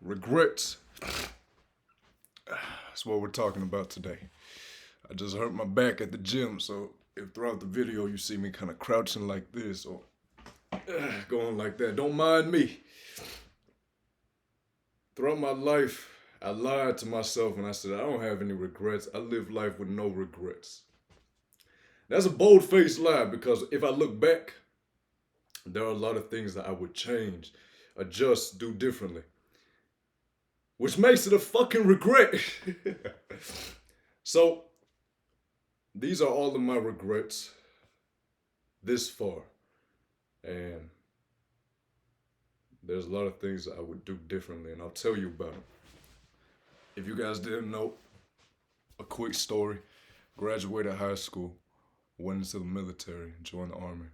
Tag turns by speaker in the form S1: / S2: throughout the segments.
S1: Regrets. That's what we're talking about today. I just hurt my back at the gym, so if throughout the video you see me kind of crouching like this or going like that, don't mind me. Throughout my life, I lied to myself and I said I don't have any regrets. I live life with no regrets. That's a bold-faced lie because if I look back, there are a lot of things that I would change, adjust, do differently. Which makes it a fucking regret. So, these are all of my regrets this far. And there's a lot of things that I would do differently, and I'll tell you about them. If you guys didn't know, a quick story. Graduated high school, went into the military, joined the army.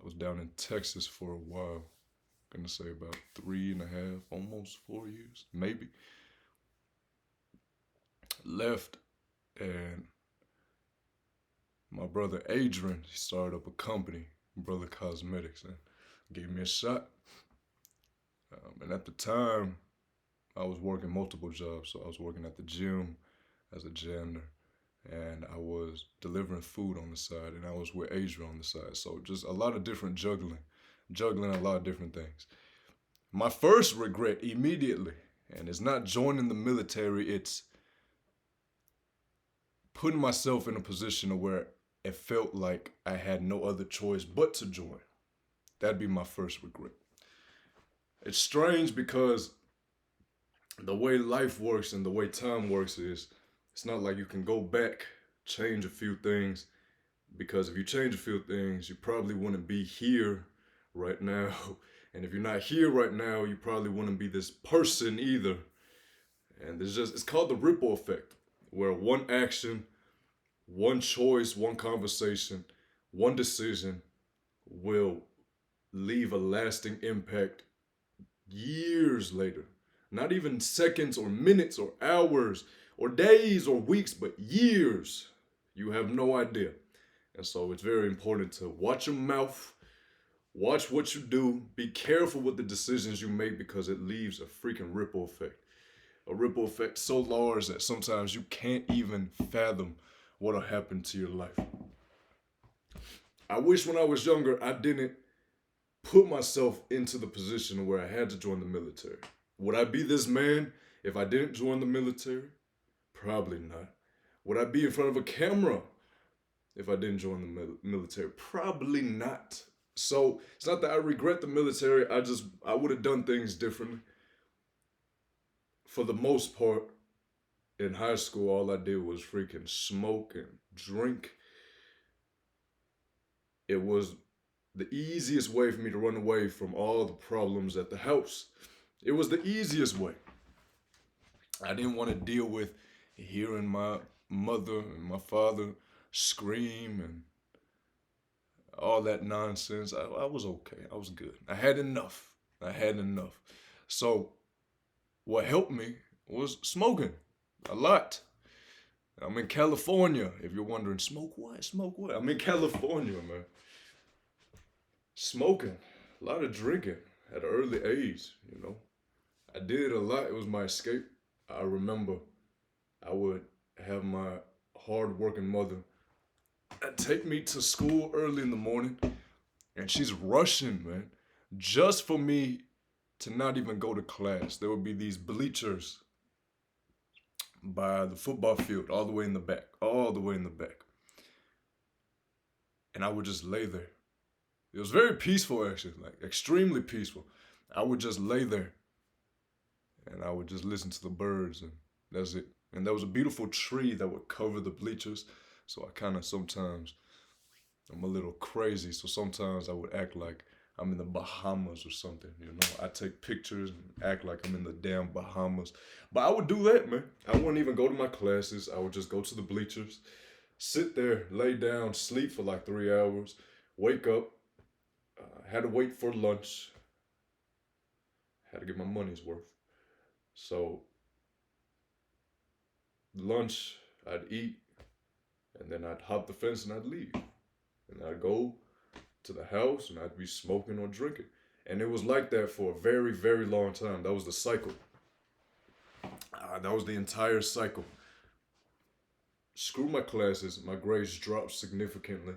S1: I was down in Texas for a while. Gonna say about 3.5, almost 4 years, maybe. Left, and my brother Adrian, he started up a company, Brother Cosmetics, and gave me a shot. And at the time, I was working multiple jobs. So I was working at the gym as a janitor, and I was delivering food on the side, and I was with Adrian on the side. So just a lot of different juggling a lot of different things. My first regret immediately, and it's not joining the military, it's putting myself in a position where it felt like I had no other choice but to join. That'd be my first regret. It's strange because the way life works and the way time works is, it's not like you can go back, change a few things, because if you change a few things, you probably wouldn't be here right now. And if you're not here right now, you probably wouldn't be this person either. And it's called the ripple effect, where one action, one choice, one conversation, one decision will leave a lasting impact years later. Not even seconds or minutes or hours or days or weeks, but years. You have no idea. And so it's very important to watch your mouth, watch what you do, be careful with the decisions you make because it leaves a freaking ripple effect. A ripple effect so large that sometimes you can't even fathom what'll happen to your life. I wish when I was younger I didn't put myself into the position where I had to join the military. Would I be this man if I didn't join the military? Probably not. Would I be in front of a camera if I didn't join the military? Probably not. So it's not that I regret the military. I would have done things differently. For the most part, in high school, all I did was freaking smoke and drink. It was the easiest way for me to run away from all the problems at the house. It was the easiest way. I didn't want to deal with hearing my mother and my father scream and all that nonsense. I was okay. I was good. I had enough. So what helped me was smoking a lot. I'm in California. If you're wondering, smoke what? Smoke what? I'm in California, man. Smoking, a lot of drinking at an early age. I did it a lot. It was my escape. I remember I would have my hard-working mother take me to school early in the morning, and she's rushing, man, just for me to not even go to class. There would be these bleachers by the football field, all the way in the back. And I would just lay there. It was very peaceful, actually, like extremely peaceful. I would just lay there and I would just listen to the birds, and that's it. And there was a beautiful tree that would cover the bleachers. So I'm a little crazy. So sometimes I would act like I'm in the Bahamas or something. I take pictures and act like I'm in the damn Bahamas. But I would do that, man. I wouldn't even go to my classes. I would just go to the bleachers, sit there, lay down, sleep for like 3 hours, wake up, had to wait for lunch, had to get my money's worth. So lunch, I'd eat, and then I'd hop the fence and I'd leave. And I'd go to the house and I'd be smoking or drinking. And it was like that for a very, very long time. That was the cycle. That was the entire cycle. Screw my classes, my grades dropped significantly.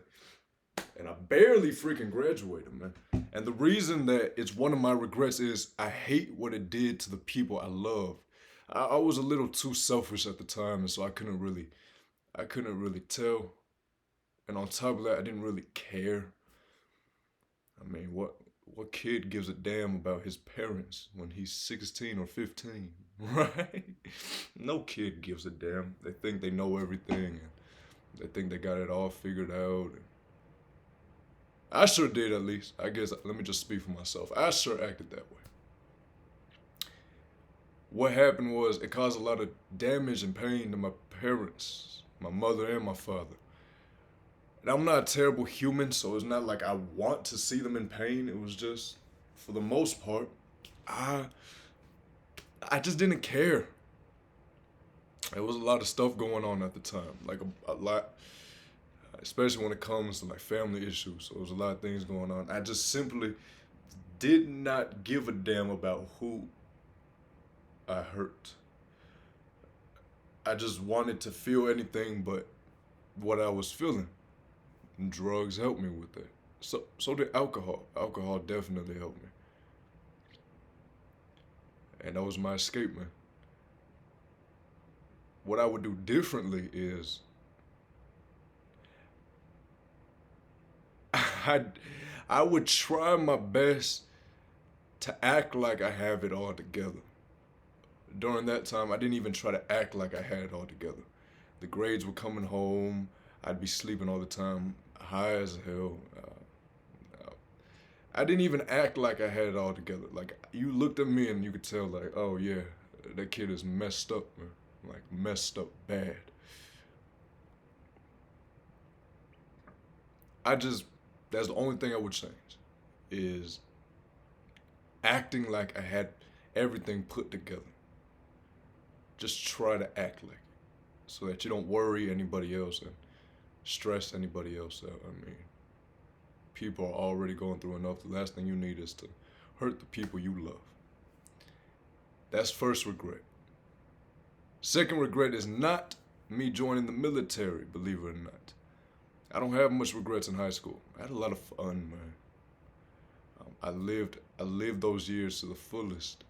S1: And I barely freaking graduated, man. And the reason that it's one of my regrets is I hate what it did to the people I love. I was a little too selfish at the time, and so I couldn't really tell. And on top of that, I didn't really care. I mean, what kid gives a damn about his parents when he's 16 or 15, right? No kid gives a damn. They think they know everything, and they think they got it all figured out. And I sure did, at least. I guess, let me just speak for myself. I sure acted that way. What happened was it caused a lot of damage and pain to my parents, my mother and my father. And I'm not a terrible human, so it's not like I want to see them in pain. It was just, for the most part, I just didn't care. There was a lot of stuff going on at the time, like a lot, especially when it comes to like family issues. So there was a lot of things going on. I just simply did not give a damn about who I hurt. I just wanted to feel anything but what I was feeling. And drugs helped me with that. So did alcohol. Alcohol definitely helped me. And that was my escape, man. What I would do differently is I would try my best to act like I have it all together. During that time, I didn't even try to act like I had it all together. The grades were coming home. I'd be sleeping all the time, high as hell. I didn't even act like I had it all together. Like, you looked at me and you could tell, like, oh yeah, that kid is messed up, man. Like, messed up bad. That's the only thing I would change, is acting like I had everything put together. Just try to act like it, so that you don't worry anybody else and stress anybody else out. I mean, people are already going through enough. The last thing you need is to hurt the people you love. That's first regret. Second regret is not me joining the military, believe it or not. I don't have much regrets in high school. I had a lot of fun, man. I lived those years to the fullest.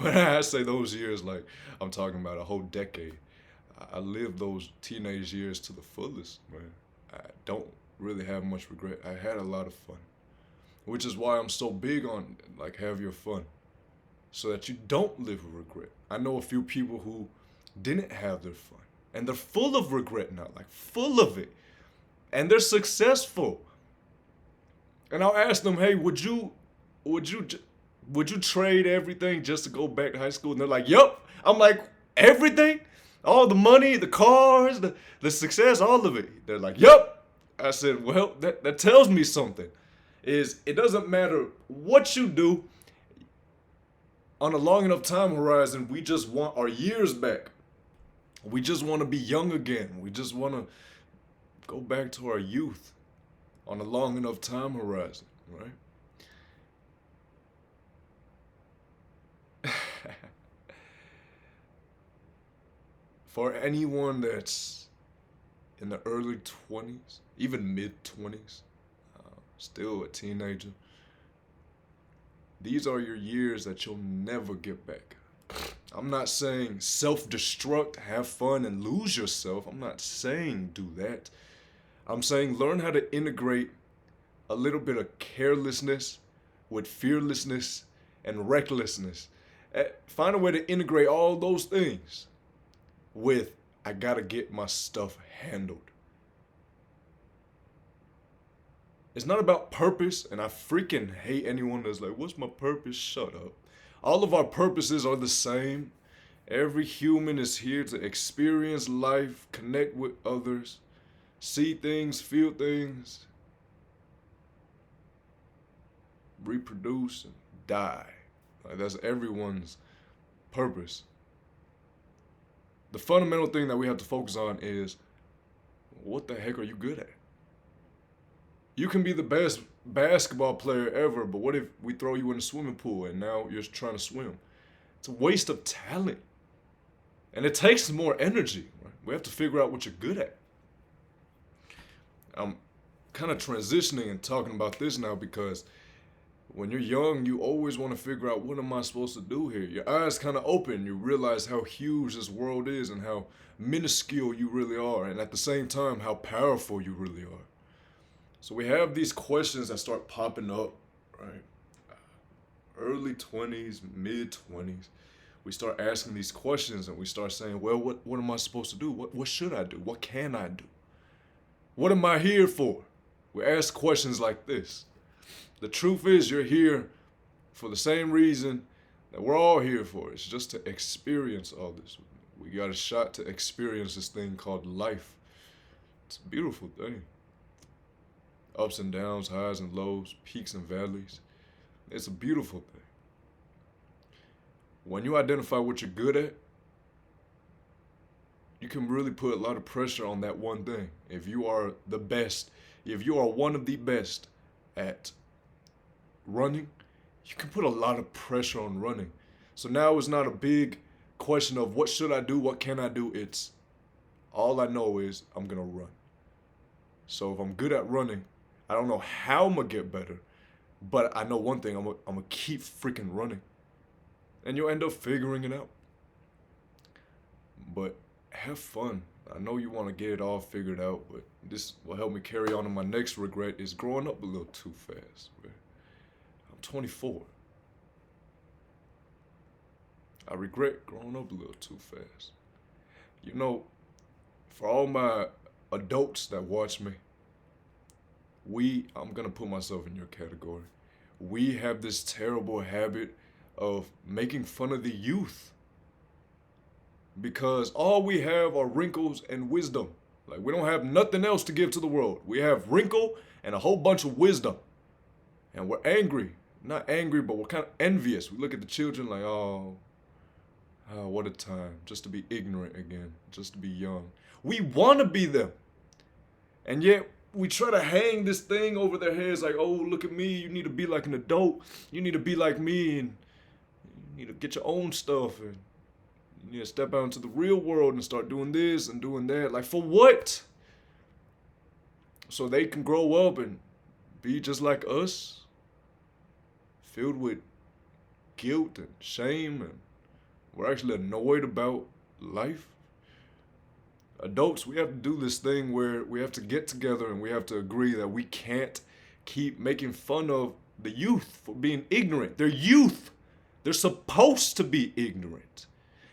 S1: When I say those years, like, I'm talking about a whole decade. I lived those teenage years to the fullest, man. I don't really have much regret. I had a lot of fun, which is why I'm so big on, like, have your fun, so that you don't live with regret. I know a few people who didn't have their fun, and they're full of regret now, like, full of it, and they're successful. And I'll ask them, hey, would you trade everything just to go back to high school? And they're like, yup. I'm like, everything? All the money, the cars, the success, all of it. They're like, yup. I said, well, that tells me something. Is it doesn't matter what you do, on a long enough time horizon, we just want our years back. We just want to be young again. We just want to go back to our youth on a long enough time horizon, right? For anyone that's in the early 20s, even mid 20s, still a teenager, these are your years that you'll never get back. I'm not saying self-destruct, have fun, and lose yourself. I'm not saying do that. I'm saying learn how to integrate a little bit of carelessness with fearlessness and recklessness. Find a way to integrate all those things with, I gotta get my stuff handled. It's not about purpose, and I freaking hate anyone that's like, what's my purpose? Shut up. All of our purposes are the same. Every human is here to experience life, connect with others, see things, feel things, reproduce, and die. Like, that's everyone's purpose. The fundamental thing that we have to focus on is, what the heck are you good at? You can be the best basketball player ever, but what if we throw you in a swimming pool and now you're trying to swim? It's a waste of talent. And it takes more energy. Right? We have to figure out what you're good at. I'm kind of transitioning and talking about this now because when you're young, you always want to figure out, what am I supposed to do here? Your eyes kind of open. You realize how huge this world is and how minuscule you really are. And at the same time, how powerful you really are. So we have these questions that start popping up, right? Early 20s, mid 20s. We start asking these questions and we start saying, well, what am I supposed to do? What should I do? What can I do? What am I here for? We ask questions like this. The truth is, you're here for the same reason that we're all here for. It's just to experience all this. We got a shot to experience this thing called life. It's a beautiful thing. Ups and downs, highs and lows, peaks and valleys. It's a beautiful thing. When you identify what you're good at, you can really put a lot of pressure on that one thing. If you are the best, if you are one of the best at running, you can put a lot of pressure on running. So now it's not a big question of what should I do, what can I do? It's all I know is I'm going to run. So if I'm good at running, I don't know how I'm going to get better, but I know one thing, I'm going to keep freaking running. And you'll end up figuring it out. But have fun. I know you want to get it all figured out, but this will help me carry on to my next regret is growing up a little too fast. Man. I'm 24. I regret growing up a little too fast. You know, for all my adults that watch me, I'm going to put myself in your category. We have this terrible habit of making fun of the youth because all we have are wrinkles and wisdom. Like, we don't have nothing else to give to the world. We have wrinkle and a whole bunch of wisdom. And we're angry. Not angry, but we're kind of envious. We look at the children like, oh, what a time. Just to be ignorant again. Just to be young. We want to be them. And yet, we try to hang this thing over their heads like, oh, look at me. You need to be like an adult. You need to be like me. And you need to get your own stuff. And you need to step out into the real world and start doing this and doing that. Like, for what? So they can grow up and be just like us, filled with guilt and shame, and we're actually annoyed about life. Adults, we have to do this thing where we have to get together and we have to agree that we can't keep making fun of the youth for being ignorant. They're youth. They're supposed to be ignorant.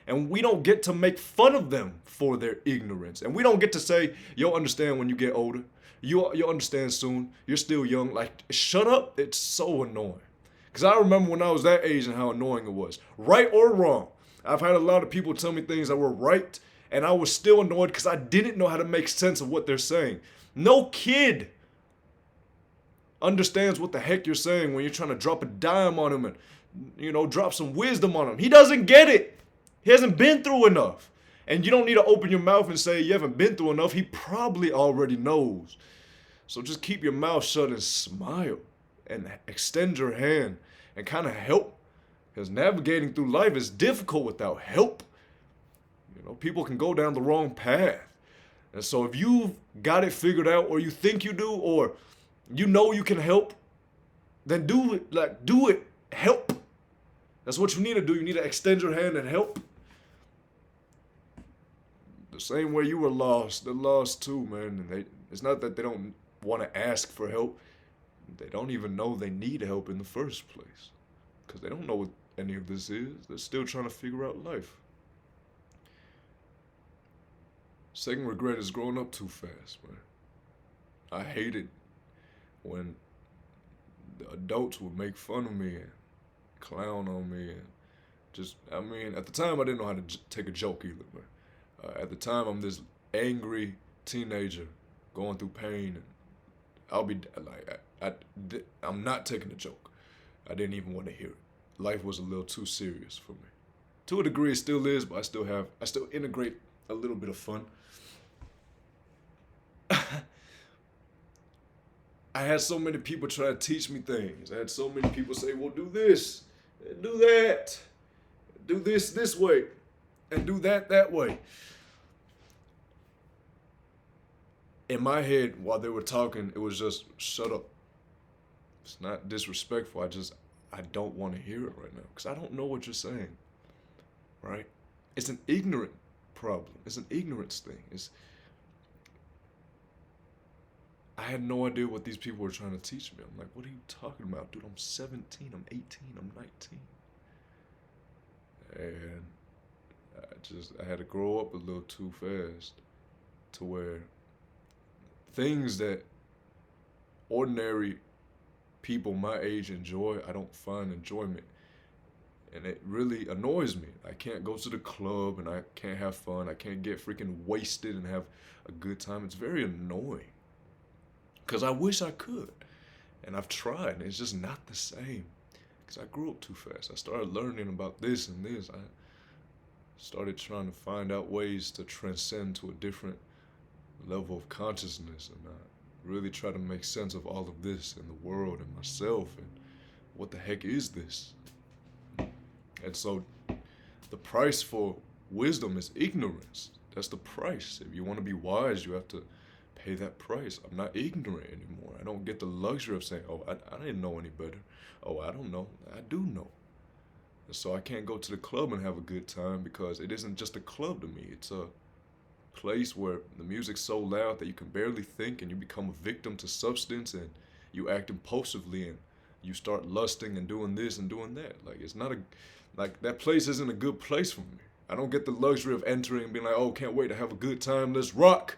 S1: And we don't get to make fun of them for their ignorance. And we don't get to say, you'll understand when you get older. You'll understand soon. You're still young. Like, shut up. It's so annoying. Because I remember when I was that age and how annoying it was. Right or wrong. I've had a lot of people tell me things that were right, and I was still annoyed because I didn't know how to make sense of what they're saying. No kid understands what the heck you're saying when you're trying to drop a dime on him and, drop some wisdom on him. He doesn't get it. He hasn't been through enough. And you don't need to open your mouth and say you haven't been through enough. He probably already knows. So just keep your mouth shut and smile and extend your hand and kind of help. Because navigating through life is difficult without help. People can go down the wrong path. And so if you've got it figured out, or you think you do, or you can help, then do it. Do it. Help. That's what you need to do. You need to extend your hand and help. The same way you were lost, they're lost too, man. And it's not that they don't want to ask for help. They don't even know they need help in the first place. Because they don't know what any of this is. They're still trying to figure out life. Second regret is growing up too fast, man. I hated when the adults would make fun of me and clown on me and at the time I didn't know how to take a joke either, man. At the time, I'm this angry teenager going through pain, and I'll be like, I'm not taking a joke. I didn't even want to hear it. Life was a little too serious for me. To a degree, it still is, but I still integrate a little bit of fun. I had so many people try to teach me things. I had so many people say, well, do this, do that, do this way, and do that way. In my head, while they were talking, it was just, shut up. It's not disrespectful. I don't want to hear it right now because I don't know what you're saying, right? It's an ignorant problem. It's an ignorance thing. I had no idea what these people were trying to teach me. I'm like, what are you talking about? Dude, I'm 17, I'm 18, I'm 19. And I had to grow up a little too fast to where things that ordinary people my age enjoy, I don't find enjoyment. And it really annoys me. I can't go to the club and I can't have fun. I can't get freaking wasted and have a good time. It's very annoying. Because I wish I could. And I've tried, and it's just not the same. Because I grew up too fast. I started learning about this and this. I started trying to find out ways to transcend to a different level of consciousness. And I really try to make sense of all of this in the world and myself. And what the heck is this? And so the price for wisdom is ignorance. That's the price. If you want to be wise, you have to pay that price. I'm not ignorant anymore. I don't get the luxury of saying, oh, I didn't know any better. Oh, I don't know. I do know. And so I can't go to the club and have a good time because it isn't just a club to me. It's a place where the music's so loud that you can barely think and you become a victim to substance and you act impulsively and you start lusting and doing this and doing that. Like that place isn't a good place for me. I don't get the luxury of entering and being like, oh, can't wait to have a good time. Let's rock.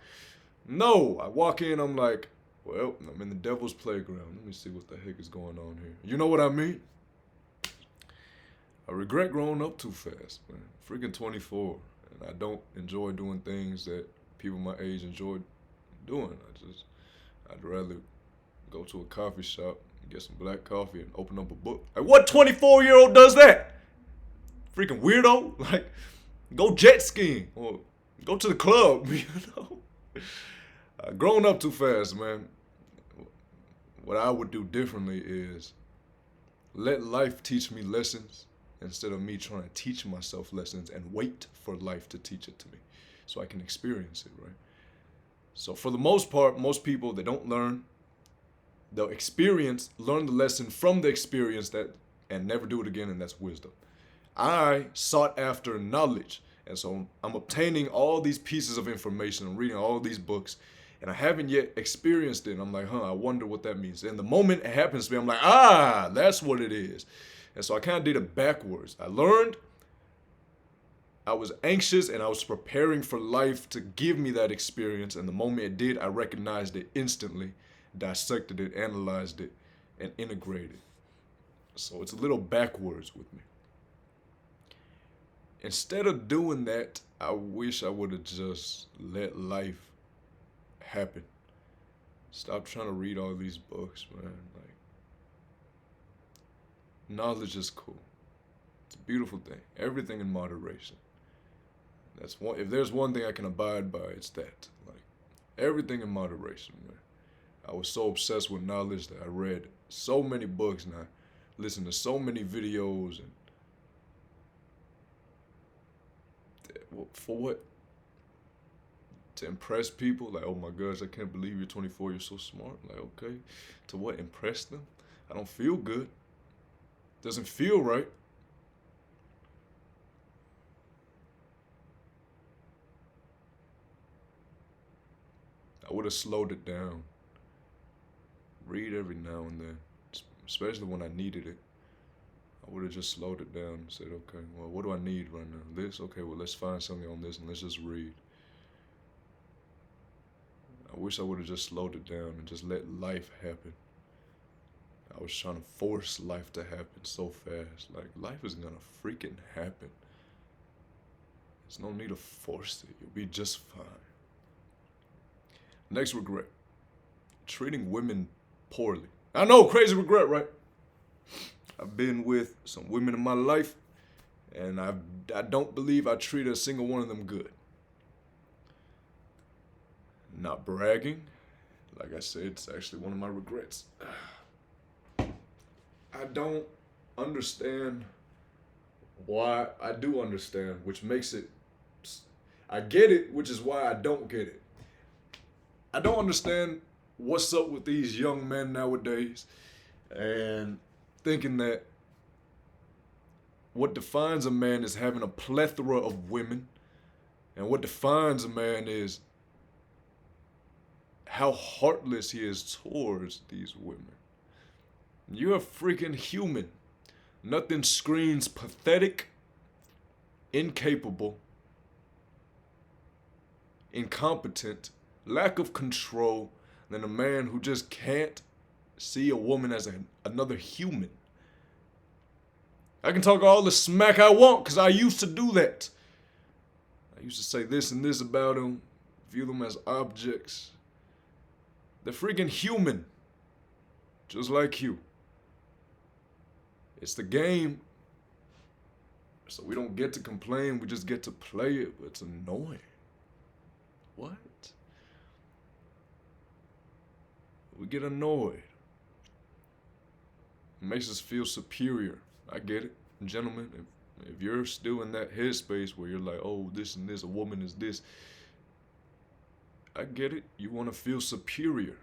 S1: No, I walk in, I'm like, well, I'm in the devil's playground. Let me see what the heck is going on here. You know what I mean? I regret growing up too fast, man. Freaking 24. And I don't enjoy doing things that people my age enjoy doing. I'd rather go to a coffee shop, get some black coffee, and open up a book. Like, what 24-year-old does that? Freaking weirdo. Like, go jet skiing or go to the club, you know? Growing up too fast, man. What I would do differently is let life teach me lessons instead of me trying to teach myself lessons and wait for life to teach it to me so I can experience it, right? So for the most part, most people, they don't learn. They'll learn the lesson from the experience and never do it again, and that's wisdom. I sought after knowledge. And so I'm obtaining all these pieces of information. I'm reading all these books. And I haven't yet experienced it. And I'm like, I wonder what that means. And the moment it happens to me, I'm like, that's what it is. And so I kind of did it backwards. I learned, I was anxious, and I was preparing for life to give me that experience. And the moment it did, I recognized it instantly, dissected it, analyzed it, and integrated. So it's a little backwards with me. Instead of doing that, I wish I would have just let life happen. Stop trying to read all these books, man. Like, knowledge is cool. It's a beautiful thing. Everything in moderation. That's one. If there's one thing I can abide by, it's that. Like, everything in moderation, man. I was so obsessed with knowledge that I read so many books and I listened to so many videos and for what? To impress people? Like, oh my gosh, I can't believe you're 24, you're so smart. Like, okay. To what? Impress them? I don't feel good. Doesn't feel right. I would have slowed it down. Read every now and then, especially when I needed it. I would have just slowed it down and said, okay, well, what do I need right now? This? Okay, well, let's find something on this and let's just read. I wish I would have just slowed it down and just let life happen. I was trying to force life to happen so fast. Like, life is gonna freaking happen. There's no need to force it. You'll be just fine. Next regret. Treating women poorly. I know, crazy regret, right? I've been with some women in my life, and I don't believe I treated a single one of them good. Not bragging, Like I said, it's actually one of my regrets. I don't understand why. I do understand, which makes it. I get it, which is why I don't get it. I don't understand what's up with these young men nowadays and thinking that what defines a man is having a plethora of women, and what defines a man is how heartless he is towards these women. You're a freaking human. Nothing screams pathetic, incapable, incompetent, lack of control than a man who just can't see a woman as another human. I can talk all the smack I want because I used to do that. I used to say this and this about them, view them as objects. They're freaking human, just like you. It's the game, so we don't get to complain, we just get to play it, but it's annoying. What? We get annoyed. It makes us feel superior. I get it. Gentlemen, if you're still in that headspace where you're like, oh, this and this, a woman is this, I get it. You want to feel superior.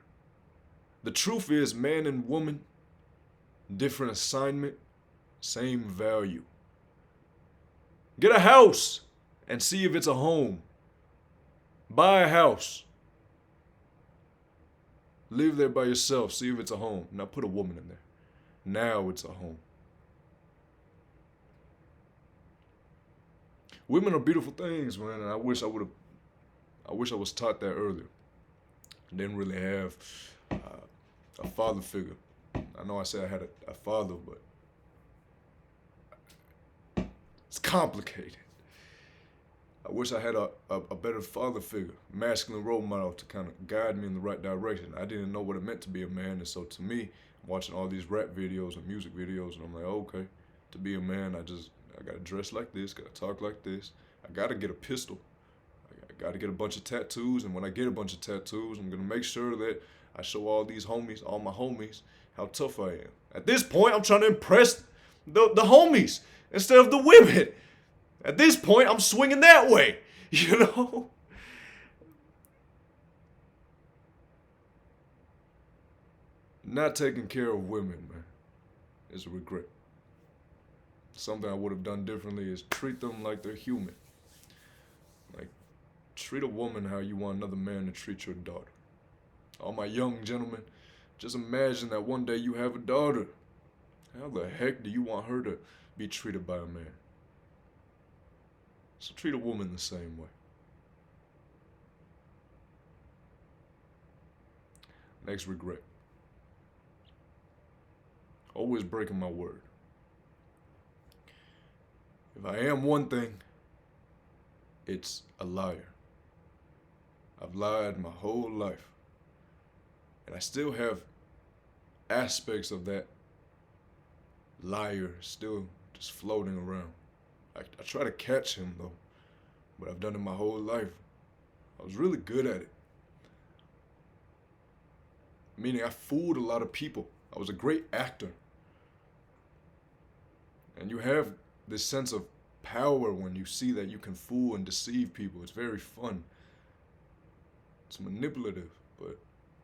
S1: The truth is, man and woman, different assignment, same value. Get a house and see if it's a home. Buy a house. Live there by yourself, see if it's a home. Now put a woman in there. Now it's a home. Women are beautiful things, man, and I wish I was taught that earlier. I didn't really have a father figure. I know I said I had a father, but it's complicated. I wish I had a better father figure, masculine role model to kind of guide me in the right direction. I didn't know what it meant to be a man, and so to me, I'm watching all these rap videos and music videos, and I'm like, okay, to be a man, I gotta dress like this, gotta talk like this, I gotta get a pistol, I gotta get a bunch of tattoos, and when I get a bunch of tattoos, I'm gonna make sure that I show all my homies, how tough I am. At this point, I'm trying to impress the homies instead of the women. At this point, I'm swinging that way, you know? Not taking care of women, man, is a regret. Something I would have done differently is treat them like they're human. Like, treat a woman how you want another man to treat your daughter. All my young gentlemen, just imagine that one day you have a daughter. How the heck do you want her to be treated by a man? So treat a woman the same way. Next regret. Always breaking my word. If I am one thing, it's a liar. I've lied my whole life. And I still have aspects of that liar still just floating around. I try to catch him though, but I've done it my whole life. I was really good at it. Meaning I fooled a lot of people. I was a great actor. And you have this sense of power when you see that you can fool and deceive people. It's very fun. It's manipulative, but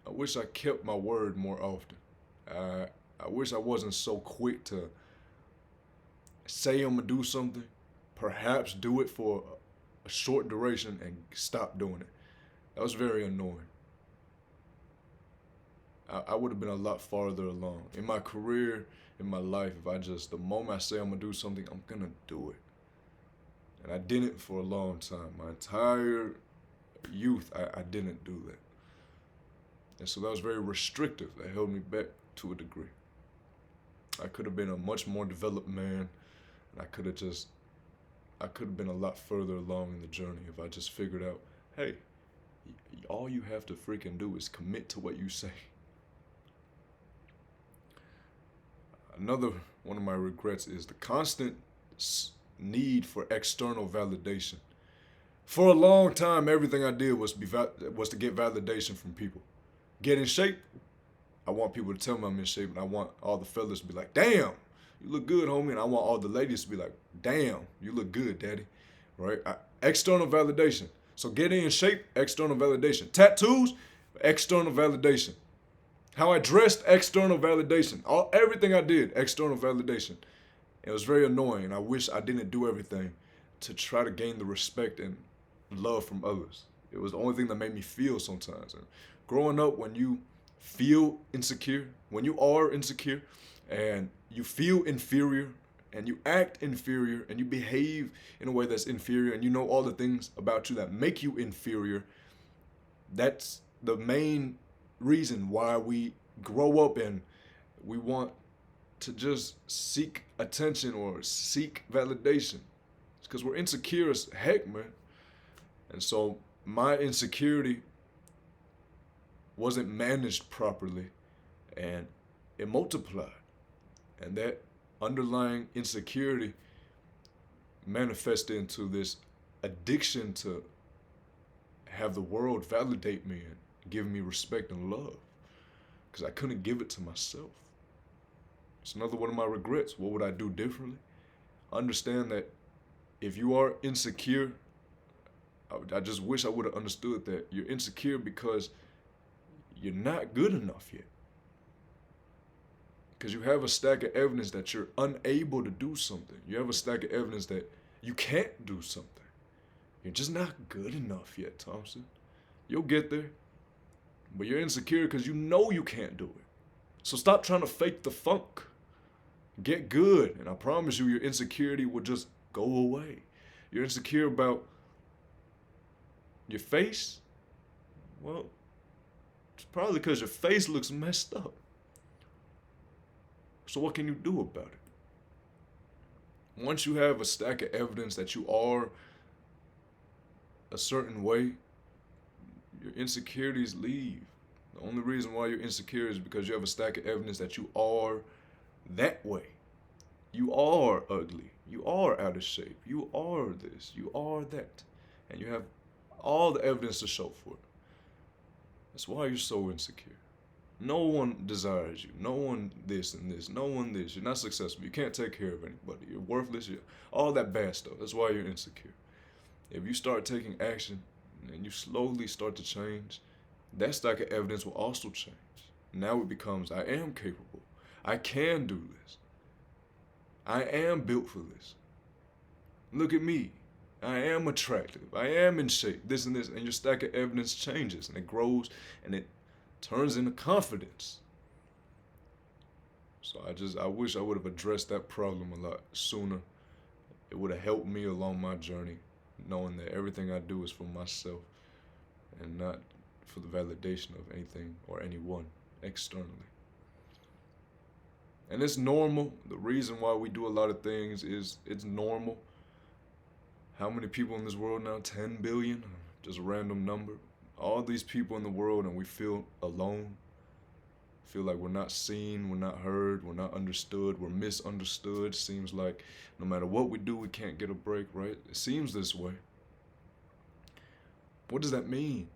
S1: I wish I kept my word more often. I wish I wasn't so quick to say I'm gonna do something, perhaps do it for a short duration and stop doing it. That was very annoying. I would have been a lot farther along in my career, in my life, if the moment I say I'm gonna do something, I'm gonna do it. And I didn't for a long time. My entire youth, I didn't do that. And so that was very restrictive. That held me back to a degree. I could have been a much more developed man, and I could have been a lot further along in the journey if I just figured out, hey, all you have to freaking do is commit to what you say. Another one of my regrets is the constant need for external validation. For a long time, everything I did was to get validation from people. get in shape. I want people to tell me I'm in shape, and I want all the fellas to be like, damn, you look good, homie. And I want all the ladies to be like, damn, you look good, daddy. Right? External validation. So getting in shape, external validation. Tattoos, external validation. How I dressed, external validation. Everything I did, external validation. It was very annoying. I wish I didn't do everything to try to gain the respect and love from others. It was the only thing that made me feel sometimes. And growing up, when you feel insecure, when you are insecure and you feel inferior and you act inferior and you behave in a way that's inferior and you know all the things about you that make you inferior, that's the main reason why we grow up and we want to just seek attention or seek validation. It's because we're insecure as heck, man. And so my insecurity wasn't managed properly and it multiplied. And that underlying insecurity manifested into this addiction to have the world validate me and give me respect and love because I couldn't give it to myself. It's another one of my regrets. What would I do differently? Understand that if you are insecure, I just wish I would have understood that you're insecure because you're not good enough yet. Because you have a stack of evidence that you're unable to do something. You have a stack of evidence that you can't do something. You're just not good enough yet, Thompson. You'll get there. But you're insecure because you know you can't do it. So stop trying to fake the funk. Get good. And I promise you, your insecurity will just go away. You're insecure about your face? Well, it's probably because your face looks messed up. So what can you do about it? Once you have a stack of evidence that you are a certain way, your insecurities leave. The only reason why you're insecure is because you have a stack of evidence that you are that way. You are ugly. You are out of shape. You are this. You are that. And you have all the evidence to show for it. That's why you're so insecure. No one desires you. No one this and this. No one this. You're not successful. You can't take care of anybody. You're worthless. You're all that bad stuff. That's why you're insecure. If you start taking action and you slowly start to change, that stack of evidence will also change. Now it becomes, I am capable. I can do this. I am built for this. Look at me. I am attractive. I am in shape. This and this. And your stack of evidence changes and it grows and it turns into confidence. So I wish I would have addressed that problem a lot sooner. It would have helped me along my journey, knowing that everything I do is for myself and not for the validation of anything or anyone externally. And it's normal. The reason why we do a lot of things is it's normal. How many people in this world now? 10 billion? Just a random number. All these people in the world and we feel alone. Feel like we're not seen, we're not heard, we're not understood, we're misunderstood. Seems like no matter what we do, we can't get a break, right? It seems this way. What does that mean?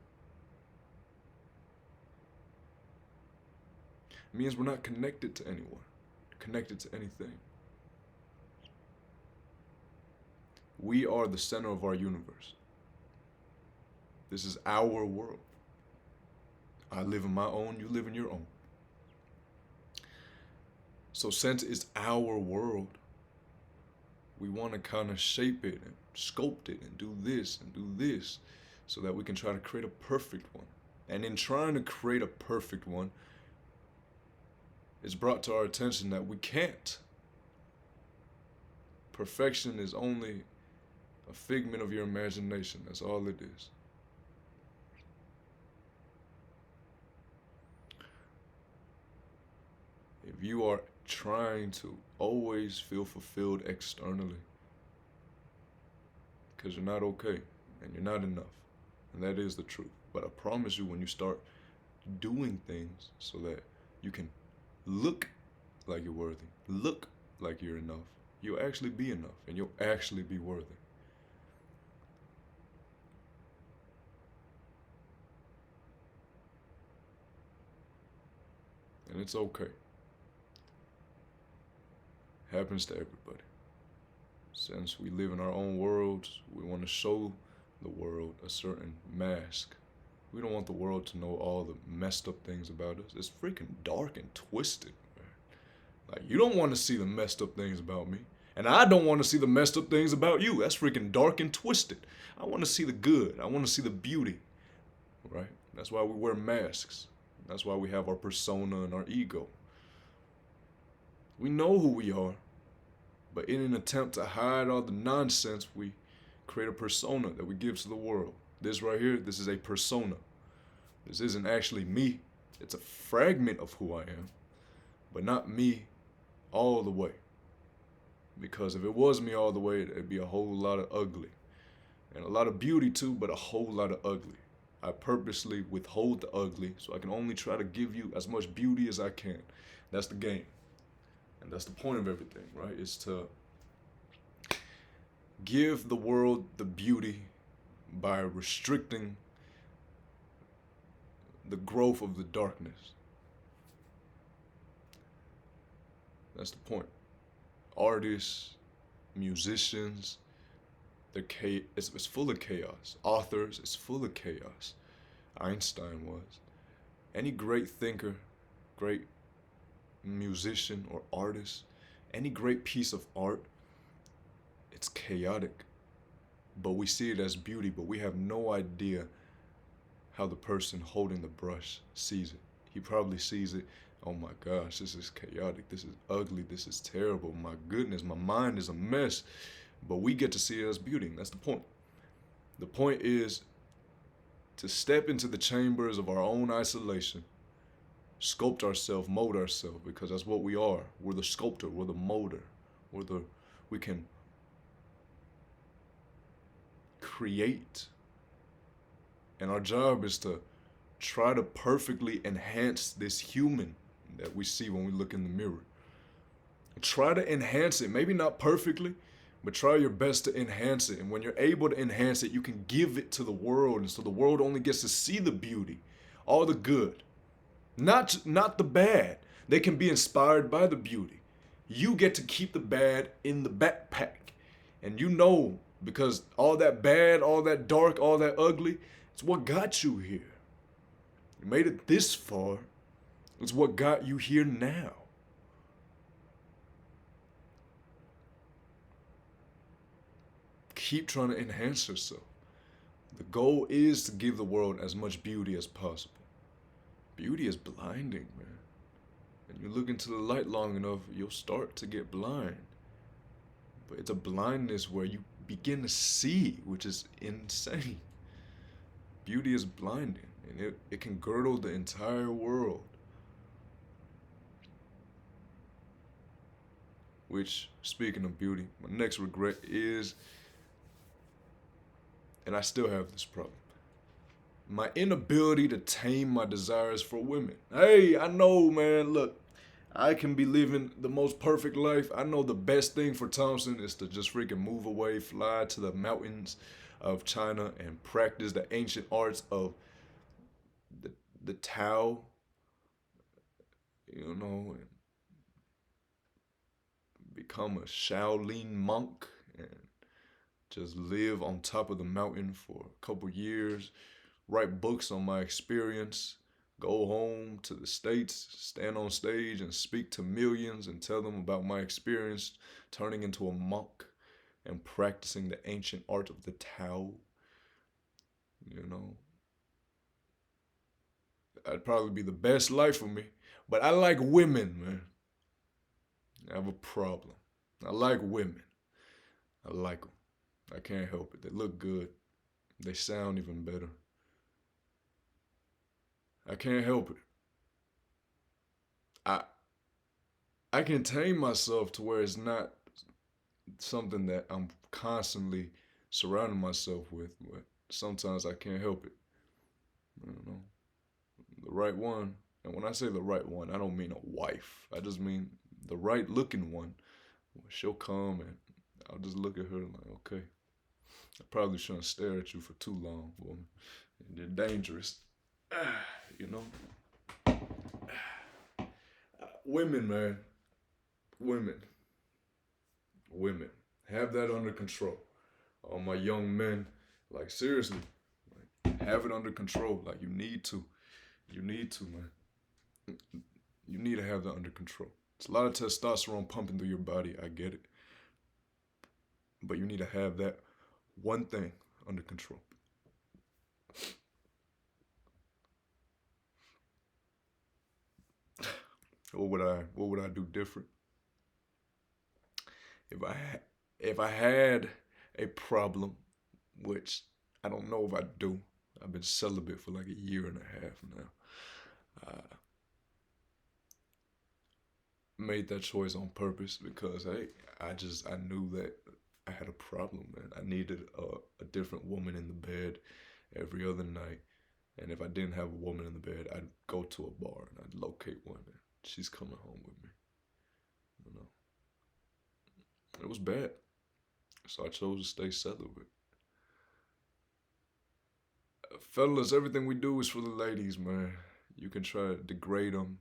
S1: It means we're not connected to anyone, connected to anything. We are the center of our universe. This is our world. I live in my own, you live in your own. So since it's our world, we want to kind of shape it and sculpt it and do this so that we can try to create a perfect one. And in trying to create a perfect one, it's brought to our attention that we can't. Perfection is only a figment of your imagination. That's all it is. If you are trying to always feel fulfilled externally, because you're not okay and you're not enough, and that is the truth. But I promise you, when you start doing things so that you can look like you're worthy, look like you're enough, you'll actually be enough and you'll actually be worthy. And it's okay. Happens to everybody. Since we live in our own worlds, we want to show the world a certain mask. We don't want the world to know all the messed up things about us. It's freaking dark and twisted, man. Like, you don't want to see the messed up things about me. And I don't want to see the messed up things about you. That's freaking dark and twisted. I want to see the good. I want to see the beauty, right? That's why we wear masks. That's why we have our persona and our ego. We know who we are, but in an attempt to hide all the nonsense, we create a persona that we give to the world. This right here, this is a persona. This isn't actually me. It's a fragment of who I am, but not me all the way. Because if it was me all the way, it'd be a whole lot of ugly. And a lot of beauty too, but a whole lot of ugly. I purposely withhold the ugly so I can only try to give you as much beauty as I can. That's the game. And that's the point of everything, right? Is to give the world the beauty by restricting the growth of the darkness. That's the point. Artists, musicians, it's full of chaos. Authors, it's full of chaos. Einstein was. Any great thinker, great musician or artist, any great piece of art, it's chaotic. But we see it as beauty, but we have no idea how the person holding the brush sees it. He probably sees it, oh my gosh, this is chaotic, this is ugly, this is terrible, my goodness, my mind is a mess. But we get to see it as beauty. That's the point. The point is to step into the chambers of our own isolation, sculpt ourselves, mold ourselves, because that's what we are. We're the sculptor, we're the molder, we can create. And our job is to try to perfectly enhance this human that we see when we look in the mirror. Try to enhance it, maybe not perfectly, but try your best to enhance it. And when you're able to enhance it, you can give it to the world. And so the world only gets to see the beauty, all the good, not the bad. They can be inspired by the beauty. You get to keep the bad in the backpack. And you know, because all that bad, all that dark, all that ugly, it's what got you here. You made it this far. It's what got you here now. Keep trying to enhance yourself. The goal is to give the world as much beauty as possible. Beauty is blinding, man. And you look into the light long enough, you'll start to get blind. But it's a blindness where you begin to see, which is insane. Beauty is blinding, and it can girdle the entire world. Which, speaking of beauty, my next regret is, and I still have this problem, my inability to tame my desires for women. Hey, I know, man, look, I can be living the most perfect life. I know the best thing for Thompson is to just freaking move away, fly to the mountains of China and practice the ancient arts of the Tao, you know, and become a Shaolin monk and just live on top of the mountain for a couple years, write books on my experience, go home to the States, stand on stage and speak to millions and tell them about my experience turning into a monk and practicing the ancient art of the Tao. You know, that'd probably be the best life for me. But I like women, man. I have a problem. I like women. I like them. I can't help it. They look good. They sound even better. I can't help it. I can tame myself to where it's not something that I'm constantly surrounding myself with, but sometimes I can't help it. I don't know. The right one, and when I say the right one, I don't mean a wife. I just mean the right looking one. She'll come and I'll just look at her like, okay, I probably shouldn't stare at you for too long, woman. You're dangerous. You know? Women, man, women, women, have that under control. All my young men, like seriously, like, have it under control. Like you need to, man. You need to have that under control. It's a lot of testosterone pumping through your body. I get it, but you need to have that one thing under control. What would I do different? If I if I had a problem, which I don't know if I do. I've been celibate for like a year and a half now. I made that choice on purpose because hey, I knew that I had a problem, man. I needed a different woman in the bed every other night. And if I didn't have a woman in the bed, I'd go to a bar and I'd locate one and she's coming home with me. You know. It was bad. So I chose to stay celibate. Fellas, everything we do is for the ladies, man. You can try to degrade them,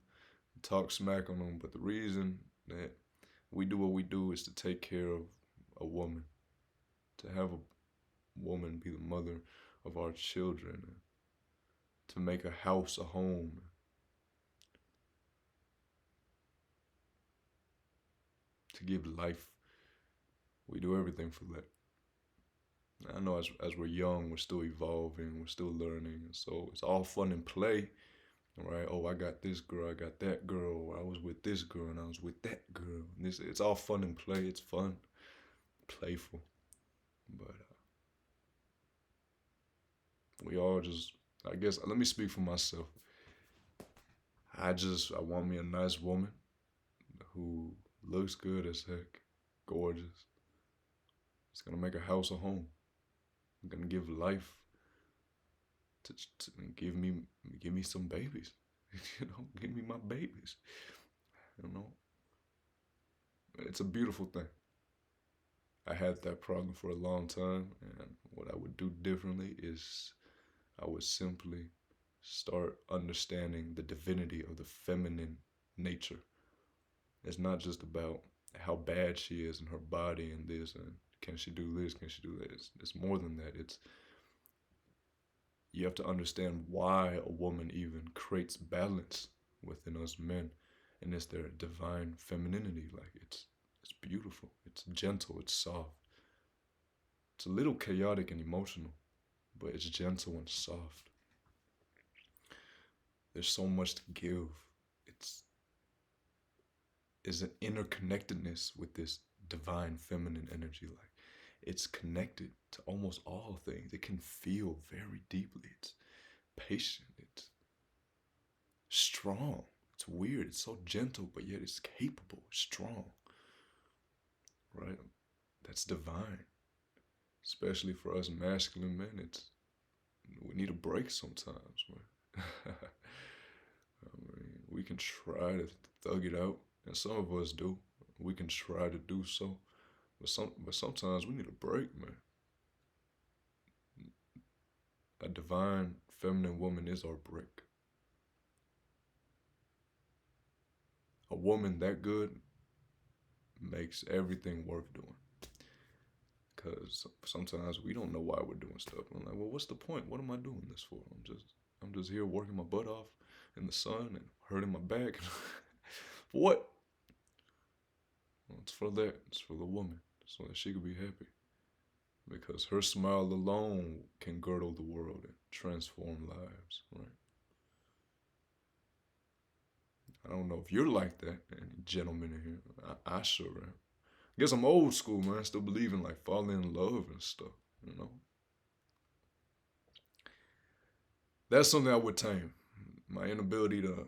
S1: talk smack on them, but the reason that we do what we do is to take care of a woman, to have a woman be the mother of our children, to make a house a home, to give life. We do everything for that. I know as we're young, we're still evolving, we're still learning, so it's all fun and play, right? Oh, I got this girl, I got that girl, I was with this girl, and I was with that girl. It's all fun and play. It's fun, playful, but we all just, I guess, let me speak for myself. I want me a nice woman who looks good as heck, gorgeous. It's gonna make a house a home. I'm gonna give life to give me some babies. Give me my babies. You know, it's a beautiful thing. I had that problem for a long time, and what I would do differently is I would simply start understanding the divinity of the feminine nature. It's not just about how bad she is in her body and this and can she do this, can she do that. It's more than that. It's you have to understand why a woman even creates balance within us men, and it's their divine femininity. Like it's beautiful, it's gentle, it's soft. It's a little chaotic and emotional, but it's gentle and soft. There's so much to give. It's is an interconnectedness with this divine feminine energy. Like it's connected to almost all things. It can feel very deeply. It's patient. It's strong. It's weird. It's so gentle, but yet it's capable, strong. Right? That's divine. Especially for us masculine men, we need a break sometimes, man. We can try to thug it out, and some of us do. We can try to do so, but sometimes we need a break, man. A divine feminine woman is our break. A woman that good makes everything worth doing. Because sometimes we don't know why we're doing stuff. I'm like, well, what's the point? What am I doing this for? I'm just here working my butt off in the sun and hurting my back. For what? Well, it's for that. It's for the woman, so that she could be happy. Because her smile alone can girdle the world and transform lives, right? I don't know if you're like that, any gentlemen in here. I sure am. I guess I'm old school, man. Still believe in like falling in love and stuff, you know? That's something I would tame. My inability to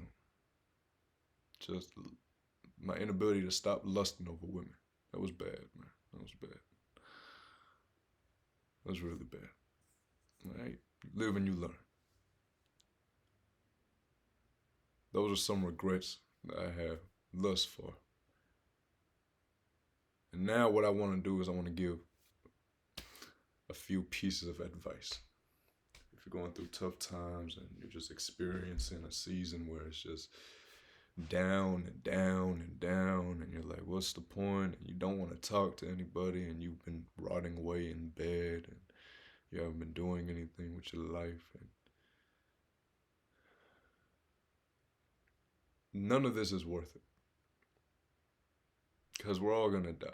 S1: just, my inability to stop lusting over women. That was bad, man. That was bad. That was really bad. All right? You live and you learn. Those are some regrets that I have thus far. And now what I want to do is I want to give a few pieces of advice. If you're going through tough times and you're just experiencing a season where it's just down and down and down, and you're like, what's the point? And you don't want to talk to anybody, and you've been rotting away in bed, and you haven't been doing anything with your life, and none of this is worth it, because we're all gonna die.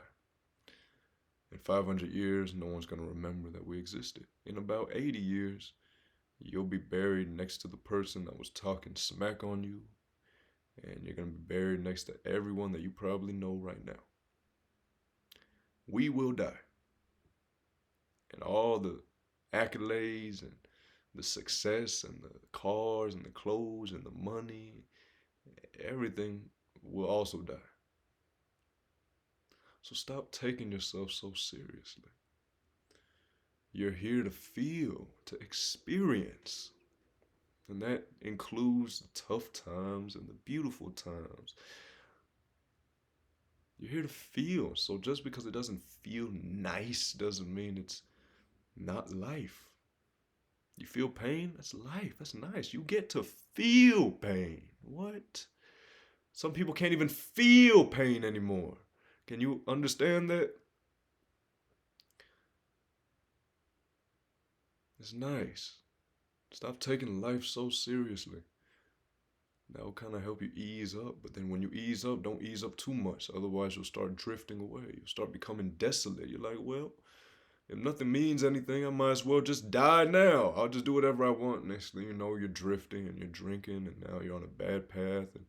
S1: In 500 years, no one's gonna remember that we existed. In about 80 years, you'll be buried next to the person that was talking smack on you, and you're gonna be buried next to everyone that you probably know right now. We will die. And all the accolades and the success and the cars and the clothes and the money, everything will also die. So stop taking yourself so seriously. You're here to feel, to experience. And that includes the tough times and the beautiful times. You're here to feel. So just because it doesn't feel nice doesn't mean it's not life. You feel pain? That's life. That's nice. You get to feel pain. What? Some people can't even feel pain anymore. Can you understand that? It's nice. Stop taking life so seriously. That will kind of help you ease up. But then when you ease up, don't ease up too much. Otherwise, you'll start drifting away. You'll start becoming desolate. You're like, well, if nothing means anything, I might as well just die now. I'll just do whatever I want. Next thing you know, you're drifting and you're drinking, and now you're on a bad path. And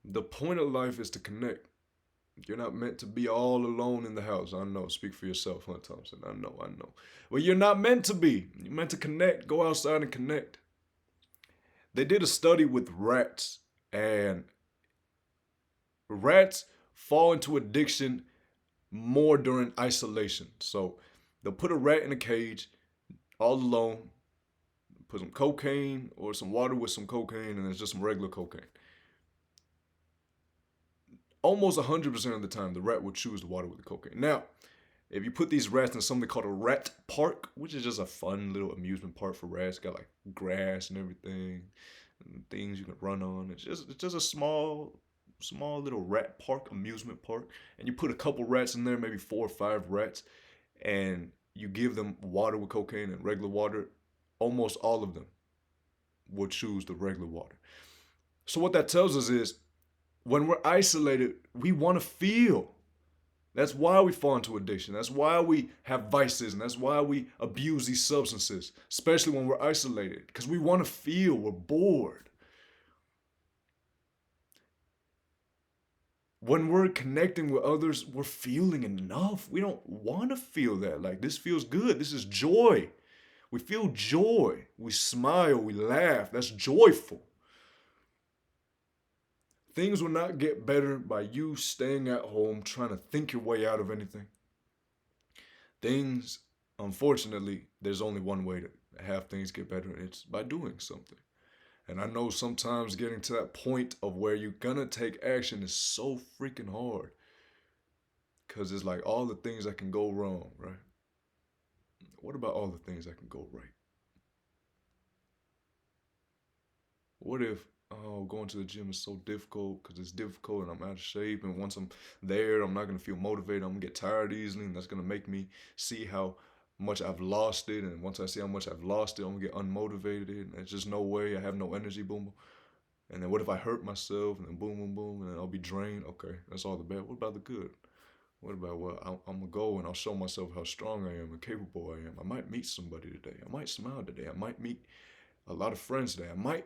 S1: the point of life is to connect. You're not meant to be all alone in the house. I know. Speak for yourself, Hunt Thompson. I know. Well, you're not meant to be. You're meant to connect. Go outside and connect. They did a study with rats, and rats fall into addiction more during isolation. So they'll put a rat in a cage all alone, put some cocaine or some water with some cocaine, and it's just some regular cocaine. Almost 100% of the time, the rat will choose the water with the cocaine. Now, if you put these rats in something called a rat park, which is just a fun little amusement park for rats, got like grass and everything, and things you can run on. It's just a small little rat park, amusement park, and you put a couple rats in there, maybe 4 or 5 rats, and you give them water with cocaine and regular water. Almost all of them will choose the regular water. So what that tells us is, when we're isolated, we want to feel. That's why we fall into addiction. That's why we have vices, and that's why we abuse these substances, especially when we're isolated, because we want to feel. We're bored. When we're connecting with others, we're feeling enough. We don't want to feel that. Like, this feels good. This is joy. We feel joy. We smile. We laugh. That's joyful. Things will not get better by you staying at home trying to think your way out of anything. Things, unfortunately, there's only one way to have things get better, and it's by doing something. And I know sometimes getting to that point of where you're gonna take action is so freaking hard. Because it's like all the things that can go wrong, right? What about all the things that can go right? What if, oh, going to the gym is so difficult because it's difficult and I'm out of shape, and once I'm there, I'm not going to feel motivated. I'm going to get tired easily, and that's going to make me see how much I've lost it. And once I see how much I've lost it, I'm going to get unmotivated, and there's just no way. I have no energy, boom, boom. And then what if I hurt myself, and then boom, boom, boom, and then I'll be drained? Okay, that's all the bad. What about the good? What about, well, I'm going to go and I'll show myself how strong I am and capable I am. I might meet somebody today. I might smile today. I might meet a lot of friends today. I might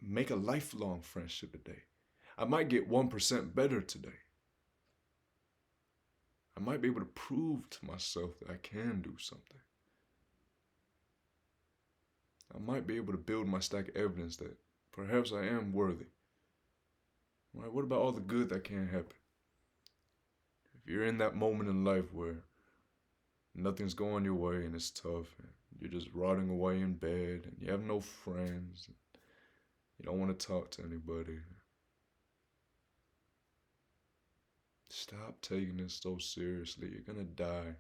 S1: make a lifelong friendship today. I might get 1% better today. I might be able to prove to myself that I can do something. I might be able to build my stack of evidence that perhaps I am worthy. Right? What about all the good that can happen? If you're in that moment in life where nothing's going your way and it's tough, and you're just rotting away in bed, and you have no friends, and you don't want to talk to anybody, stop taking this so seriously. You're gonna die.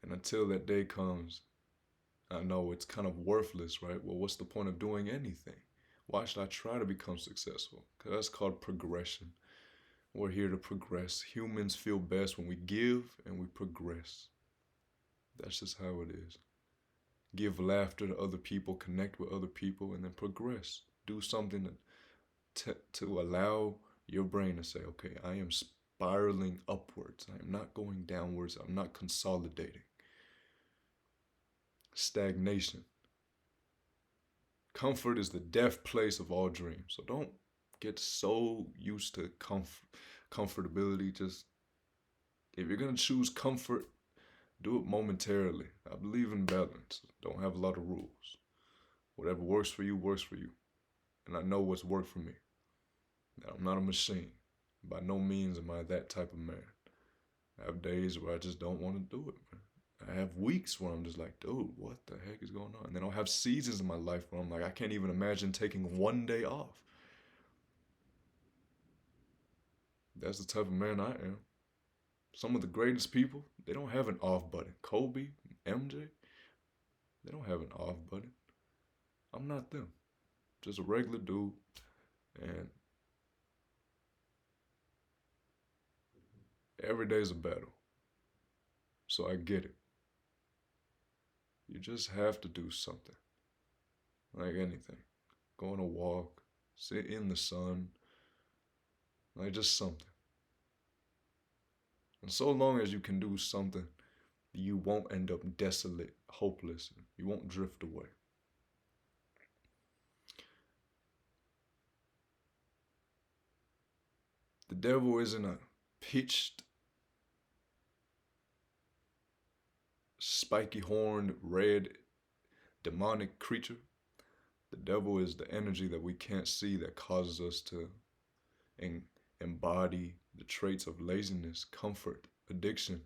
S1: And until that day comes, I know it's kind of worthless, right? Well, what's the point of doing anything? Why should I try to become successful? Because that's called progression. We're here to progress. Humans feel best when we give and we progress. That's just how it is. Give laughter to other people, connect with other people, and then progress. Do something to allow your brain to say, okay, I am spiraling upwards. I am not going downwards. I'm not consolidating. Stagnation. Comfort is the death place of all dreams. So don't get so used to comfortability. Just, if you're going to choose comfort, do it momentarily. I believe in balance. Don't have a lot of rules. Whatever works for you, works for you. And I know what's worked for me. Now, I'm not a machine. By no means am I that type of man. I have days where I just don't want to do it, man. I have weeks where I'm just like, dude, what the heck is going on? And then I'll have seasons in my life where I'm like, I can't even imagine taking one day off. That's the type of man I am. Some of the greatest people, they don't have an off button. Kobe, MJ, they don't have an off button. I'm not them. Just a regular dude. And every day is a battle. So I get it. You just have to do something. Like anything. Go on a walk. Sit in the sun. Like just something. And so long as you can do something, you won't end up desolate, hopeless. You won't drift away. The devil isn't a pitched, spiky horned, red, demonic creature. The devil is the energy that we can't see that causes us to embody the traits of laziness, comfort, addiction.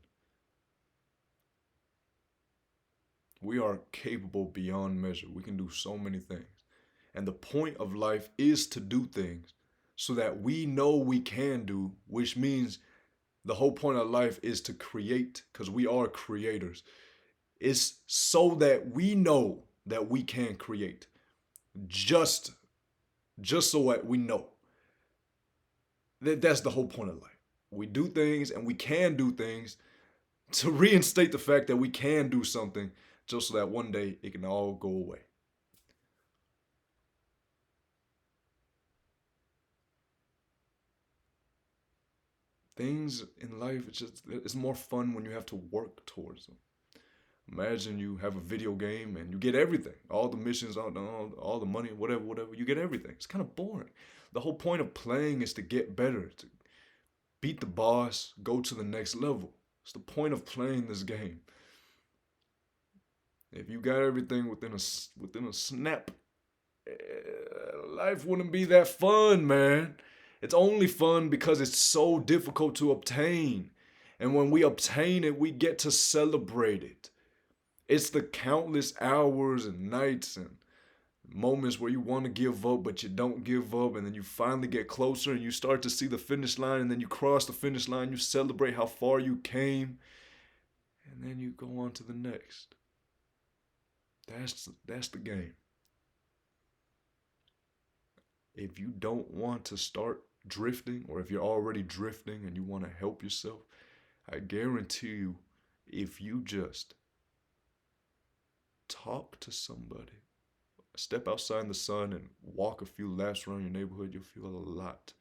S1: We are capable beyond measure. We can do so many things. And the point of life is to do things so that we know we can do, which means the whole point of life is to create, because we are creators. It's so that we know that we can create. Just so that we know. That's the whole point of life. We do things and we can do things to reinstate the fact that we can do something, just so that one day it can all go away. Things in life, it's more fun when you have to work towards them. Imagine you have a video game and you get everything. All the missions, all the money, whatever. You get everything. It's kind of boring. The whole point of playing is to get better, to beat the boss, go to the next level. It's the point of playing this game. If you got everything within a snap, life wouldn't be that fun, man. It's only fun because it's so difficult to obtain. And when we obtain it, we get to celebrate it. It's the countless hours and nights and moments where you want to give up, but you don't give up. And then you finally get closer and you start to see the finish line. And then you cross the finish line. You celebrate how far you came. And then you go on to the next. That's the game. If you don't want to start drifting, or if you're already drifting and you want to help yourself, I guarantee you, if you just talk to somebody, step outside in the sun and walk a few laps around your neighborhood, you'll feel a lot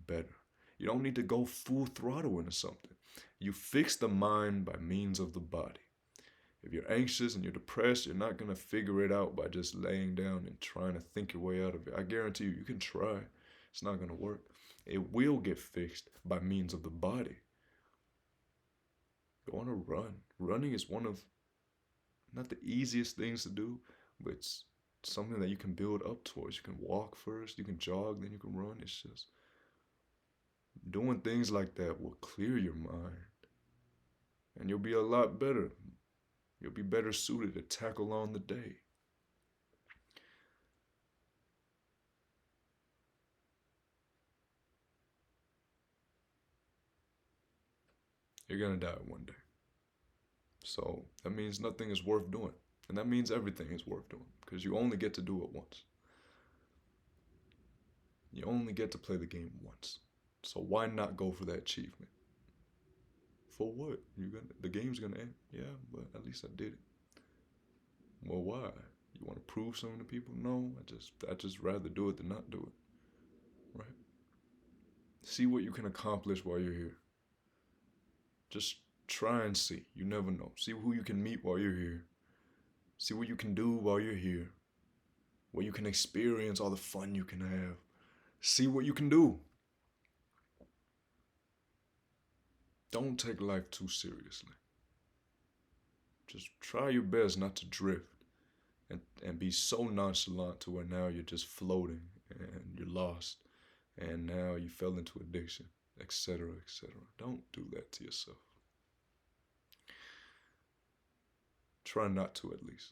S1: better. You don't need to go full throttle into something. You fix the mind by means of the body. If you're anxious and you're depressed, you're not going to figure it out by just laying down and trying to think your way out of it. I guarantee you can try. It's not going to work. It will get fixed by means of the body. You want to run. Running is one of, not the easiest things to do, but it's something that you can build up towards. You can walk first, you can jog, then you can run. It's just doing things like that will clear your mind. And you'll be a lot better. You'll be better suited to tackle on the day. You're gonna die one day. So that means nothing is worth doing. And that means everything is worth doing, because you only get to do it once. You only get to play the game once. So why not go for that achievement? For what? The game's gonna end. Yeah, but at least I did it. Well, why? You want to prove something to people? No, I just rather do it than not do it. Right? See what you can accomplish while you're here. Just try and see. You never know. See who you can meet while you're here. See what you can do while you're here. Where you can experience all the fun you can have. See what you can do. Don't take life too seriously. Just try your best not to drift and be so nonchalant to where now you're just floating and you're lost and now you fell into addiction, etc., etc. Don't do that to yourself. Try not to, at least.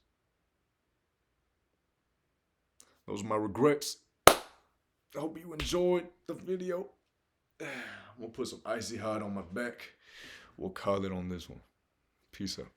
S1: Those are my regrets. I hope you enjoyed the video. I'm gonna put some icy hot on my back. We'll call it on this one. Peace out.